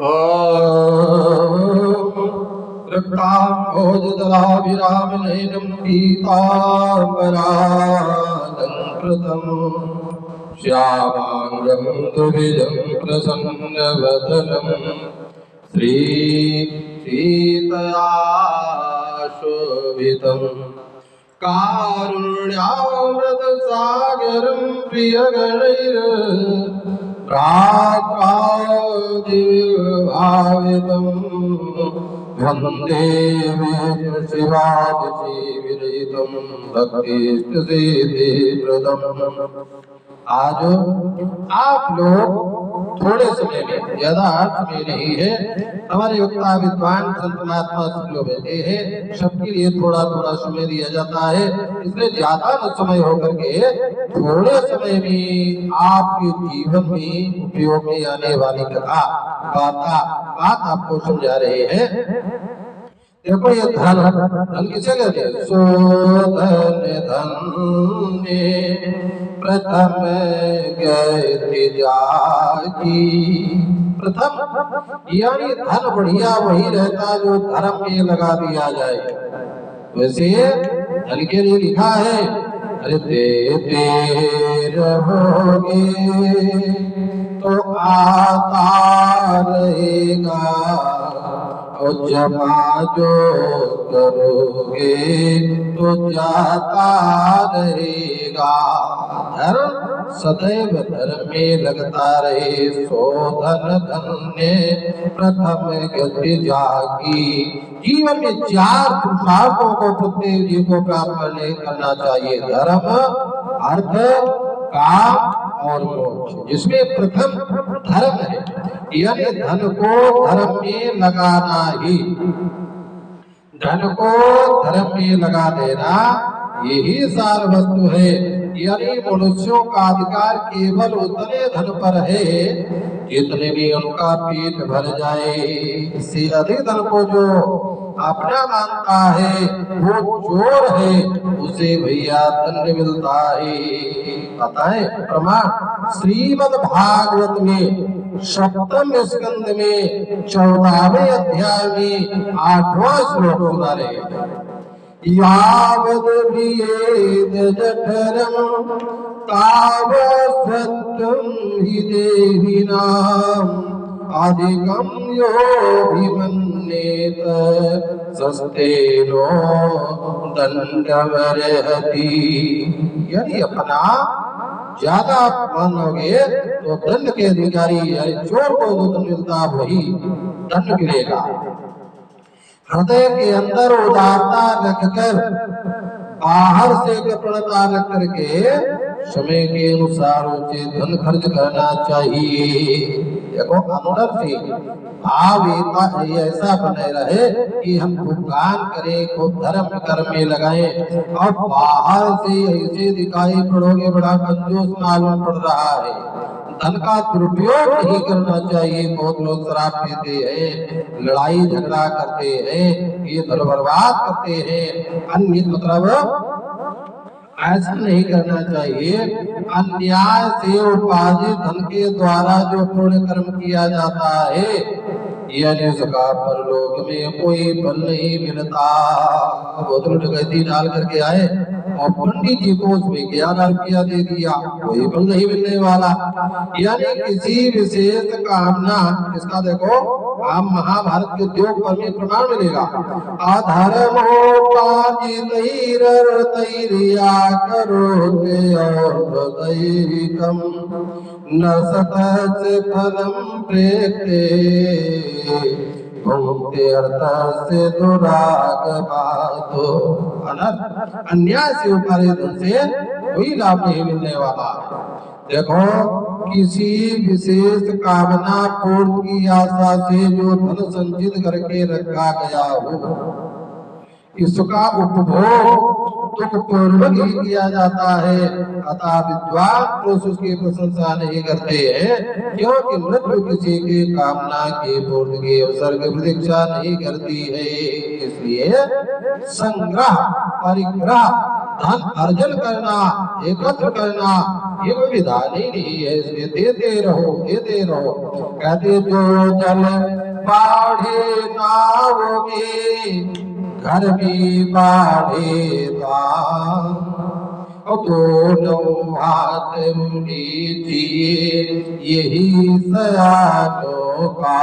कृष्णाम्भोजदलाभिरामनयनं पीताम्बरालङ्कृतम् श्यामाङ्गं दुर्विजं प्रसन्नवदनं सीतया शोभितम् कारुण्यामृतसागरं प्रियगणैर्भ्रात्रादिविभावितं वन्दे शिवादिजीविरहितं भक्तिष्टसिद्धिप्रदम्। आज आप लोग थोड़े समय में, ज्यादा समय नहीं है, हमारे वक्ता विद्वान संत महात्मा सब लोग बैठे हैं, सबके लिए थोड़ा थोड़ा समय दिया जाता है, इसलिए ज्यादा न समय होकर के थोड़े समय में आपके जीवन में उपयोग में आने वाली कथा बात आपको समझा रहे हैं। देखो ये धन किसे कहते हैं? शोधन धन प्रथम गति जागी। प्रथम यानी धन बढ़िया वही रहता जो धर्म में लगा दिया जाए। वैसे धन के लिए लिखा है, अरे देते रहोगे तो आता रहेगा और जमा जो करोगे तो जाता रहेगा। धर्म सदैव धर्म में लगता रहे, शोधन धन्य प्रथम गति जागी। जीवन में 4 पुरुषार्थों को प्रत्येक जीव को प्राप्त करना चाहिए, धर्म, अर्थ, काम और मोक्ष, जिसमें प्रथम धर्म है, यानी धन को धर्म में लगाना ही, धन को धर्म में लगा देना यही सार वस्तु है। यानी मनुष्यों का अधिकार केवल उतने धन पर है जितने भी उनका पेट भर जाए। इससे अधिक धन को जो अपना मानता है वो चोर है, उसे भैया दंड मिलता है। पता है प्रमाण श्रीमद् भागवत में 7वें स्कंद में 14वें अध्याय में 8वां श्लोक सुना रहे हैं। यावद् वियेद जठरं तावत् सत्यं हि देहिनाम् अधिकं योऽभिमन्येत सस्तेनो दण्डमर्हति। यदि अपना ज्यादा मानोगे तो दंड के अधिकारी यानी चोर को जो दंड मिलता वही दंड मिलेगा। हृदय के अंदर उदारता रखकर, बाहर से कपड़ता रख करके समय के अनुसार उसे धन खर्च करना चाहिए। देखो अंदर से भाव ऐसा बने रहे कि हम भुगतान करें, खूब धर्म कर्म में लगाएं, और बाहर से ऐसे दिखाई पड़ोगे बड़ा कंजूस मालूम पड़ रहा है। धन का दुरुपयोग नहीं करना चाहिए। बहुत लोग शराब पीते हैं, लड़ाई झगड़ा करते हैं, ये धन बर्बाद करते हैं। अन्य मतलब ऐसा नहीं करना चाहिए। अन्याय से उपार्जित धन के द्वारा जो पुण्य कर्म किया जाता है, यानी उसका परलोक में कोई फल नहीं मिलता। बोतल डकैती डाल करके आए और पंडित जी को उसमें 11 रुपया दे दिया, कोई फल नहीं मिलने वाला। यानी किसी विशेष कामना, इसका देखो आप महाभारत के उद्योग पर में प्रमाण मिलेगा। अधर्मोपार्जितैरर्थैर्या करोते औषधैकं न सतस्य फलं प्रेते भुंक्ते अर्थस्य दुरागमातो। अन्याय से उपार्जित धन से कोई लाभ नहीं मिलने वाला। देखो किसी विशेष कामना पूर्ण की आशा से जो धन संचित करके रखा गया हो, इसका उपभोग दुख पूर्वक ही किया जाता है। अतः विद्वान पुरुष उसकी प्रशंसा नहीं करते हैं, क्योंकि मृत्यु किसी की कामना के पूर्ण के अवसर की प्रतीक्षा नहीं करती है। इसलिए संग्रह, परिग्रह, धन अर्जन करना, एकत्र करना ये कोई विधान ही नहीं है। इसलिए देते रहो। कहते जो जल बाढ़े नाव में घर भी बाढ़ेगा, दोनों हाथ दीजिए यही सयानों का।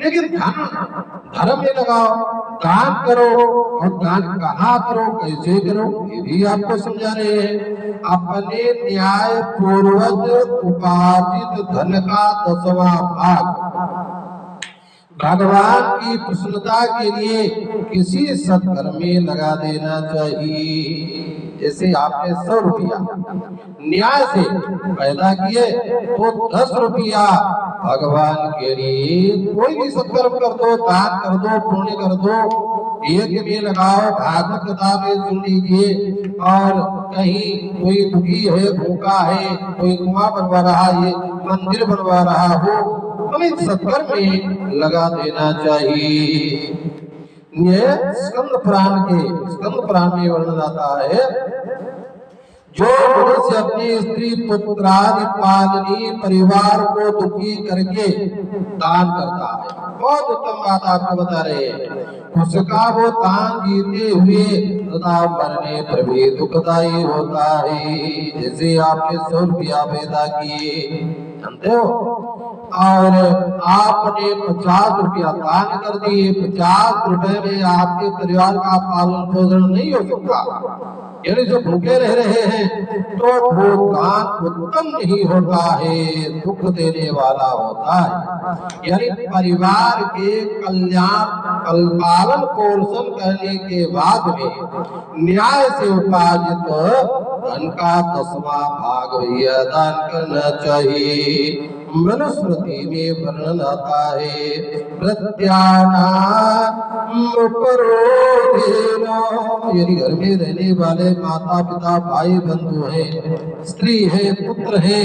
लेकिन धर्म में लगाओ, दान करो, और दान कहाँ करो, कैसे करो, ये भी आपको समझा रहे हैं। अपने न्याय पूर्वक उपार्जित धन का 10वां भाग भगवान की प्रसन्नता के लिए किसी सत्कर्म में लगा देना चाहिए। जैसे आपने 100 रुपया न्याय से पैदा किए तो 10 रुपया भगवान के लिए कोई भी सत्कर्म कर दो, दान कर दो, पुण्य कर दो, यज्ञ में लगाओ, भागवत कथा में सुन लीजिए। और कहीं कोई दुखी है, भूखा है, कोई कुआं बनवा रहा है, मंदिर बनवा रहा हो, हमें सत्कर्म में लगा देना चाहिए। ये स्कंद पुराण में वर्णन आता है, जो मनुष्य अपनी स्त्री पुत्रादि पालनी परिवार को दुखी करके दान करता है, बहुत उत्तम बात आपको बता रहे हैं, उसका वो दान जीते हुए तथा मरने पर भी दुखदायी होता है। जैसे आपने 100 रुपया पैदा किए, जानते हो, और आपने 50 रुपया दान कर दिए, 50 रुपए में आपके परिवार का पालन पोषण नहीं हो सकता, यानी जो भूखे रह रहे हैं, तो वो दान उत्तम नहीं होता है, दुख देने वाला होता है। यानी परिवार के पालन पोषण करने के बाद में न्याय से उपार्जित धन का 10वां भाग भैया दान करना चाहिए। मनुस्मृति में वर्णन आता है, यदि घर में रहने वाले माता पिता भाई बंधु है, स्त्री है, पुत्र है,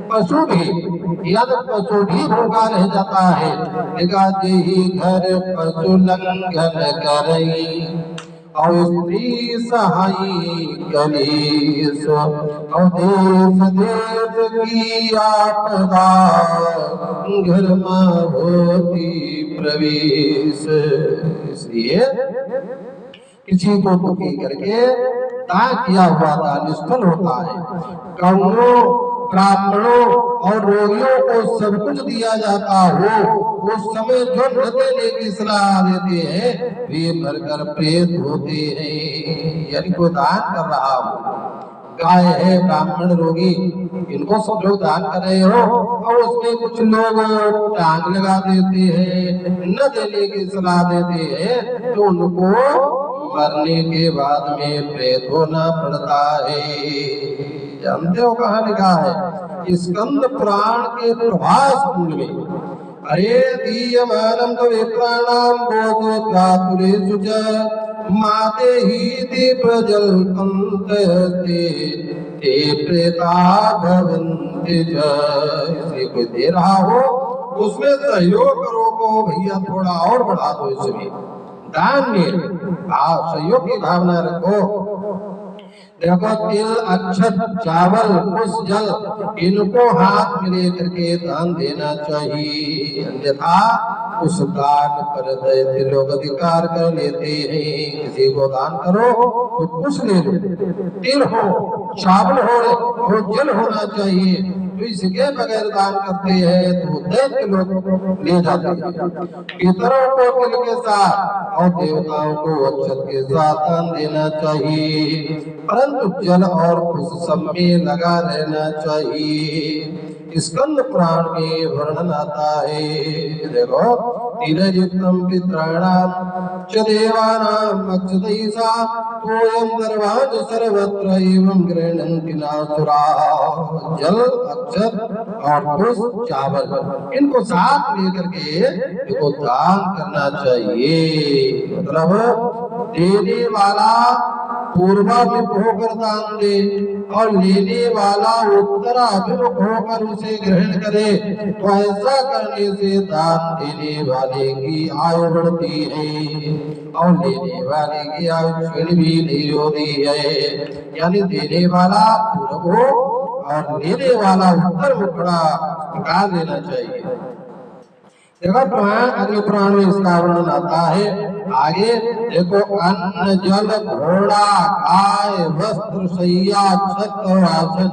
पशु भी, या तो पशु भी भूखा रह जाता है, ही घर पशु लंघन करई और स्त्री सहाई कलेश, और देश देश की आपदा घर में होती प्रवेश। इसलिए किसी को दुखी करके दान किया हुआ दान निष्फल होता है। कौओं, ब्राह्मणों और रोगियों को सब कुछ दिया जाता हो, उस समय जो न देने की सलाह देते हैं वे मरकर प्रेत होते हैं। यानी कोई दान कर रहा हो, गाय है, ब्राह्मण, रोगी, इनको सब लोग दान कर रहे हो, और उसमें कुछ लोग टांग लगा देते हैं, न देने की सलाह देते हैं, तो उनको मरने के बाद में प्रेत होना पड़ता है। जानते हो कहाँ लिखा है? स्कंद पुराण के प्रभास कुंड में, अरे दीयमानं तो विप्राणाम बोधोत्यातुरेषु च माते ही दीप जल पंते ते प्रेता भवन्ति च। इसे कोई दे रहा हो उसमें सहयोग करो को भैया, थोड़ा और बढ़ा दो, इसमें दान में सहयोग की भावना रखो। देखो, तिल, अक्षत, चावल, कुछ जल, इनको हाथ में लेकर के दान देना चाहिए, अन्यथा उस दान पर दैत्य लोग अधिकार कर लेते हैं। किसी को दान करो तो कुछ ले लो, तिल हो, चावल हो, जल होना चाहिए, तो इसके बगैर दान करते हैं तो दैत्य लोग ले जाते हैं। पितरों को तिल के साथ और देवताओं को अक्षत के साथ दान देना चाहिए, परंतु जल और कुछ सब में लगा रहना चाहिए। स्कंद पुराण में वर्णन आता है, देखो, तिलयुक्तम पितॄणाम च देवानाम अक्षतैषा तोयं सर्वाज सर्वत्र एवं गृह्णन्ति नासुरा। जल, अक्षत और कुछ चावल, इनको साथ लेकर के इनको दान करना चाहिए। मतलब देने वाला पूर्वाभिमुख होकर दान दे और लेने वाला उत्तराभिमुख होकर उसे ग्रहण करे, तो ऐसा करने से दान देने वाले की आयु बढ़ती है और लेने वाले की आयु क्षीण भी नहीं होती है। यानी देने वाला पूर्व हो और लेने वाला उत्तर मुखड़ा निकाल देना चाहिए। देखो पुराण, अगले पुराण में इसका वर्णन आता है। आगे देखो, अन्न जल घोड़ा गाय वस्त्र शैया छत्र और आसन,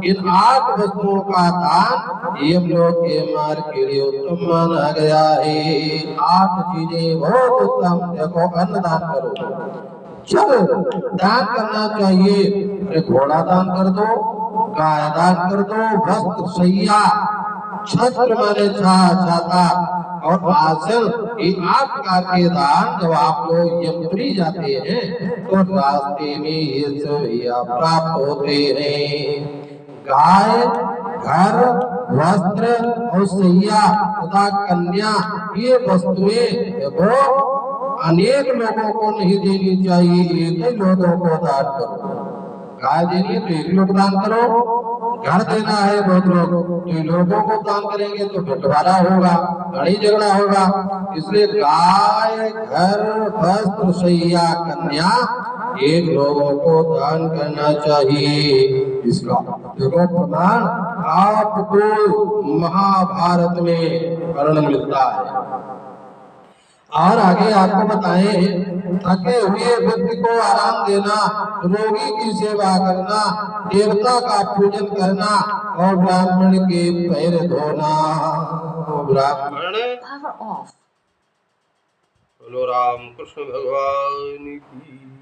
इन 8 वस्तुओं का दान यमलोक के मार्ग के लिए उत्तम माना गया है। 8 चीजें बहुत उत्तम। देखो, अन्न दान करो, जल दान करना चाहिए, अरे घोड़ा दान कर दो, गाय दान कर दो, वस्त्र शैया, छत्र माने छाता और आसन, ये 8 प्रकार के दान जब आप लोग यमपुरी जाते हैं तो रास्ते में ये सब प्राप्त होते हैं। गाय, घर, वस्त्र और सैया तथा कन्या, ये वस्तुएं देखो अनेक लोगों को नहीं देनी चाहिए, एक ही लोगों को दान करो। गाय देनी है तो एक लोग दान करो, घर देना है बहुत लोग, तो लोगों को दान करेंगे तो बंटवारा होगा, लड़ाई झगड़ा होगा। इसलिए गाय, घर, वस्त्र, शैया, कन्या, एक लोगों को दान करना चाहिए। इसका देखो प्रमाण आपको महाभारत में वर्णन मिलता है। और आगे आपको बताएं, थके हुए व्यक्ति को आराम देना, रोगी की सेवा करना, देवता का पूजन करना और ब्राह्मण के पैर धोना। ब्राह्मण बोलो राम कृष्ण भगवान की।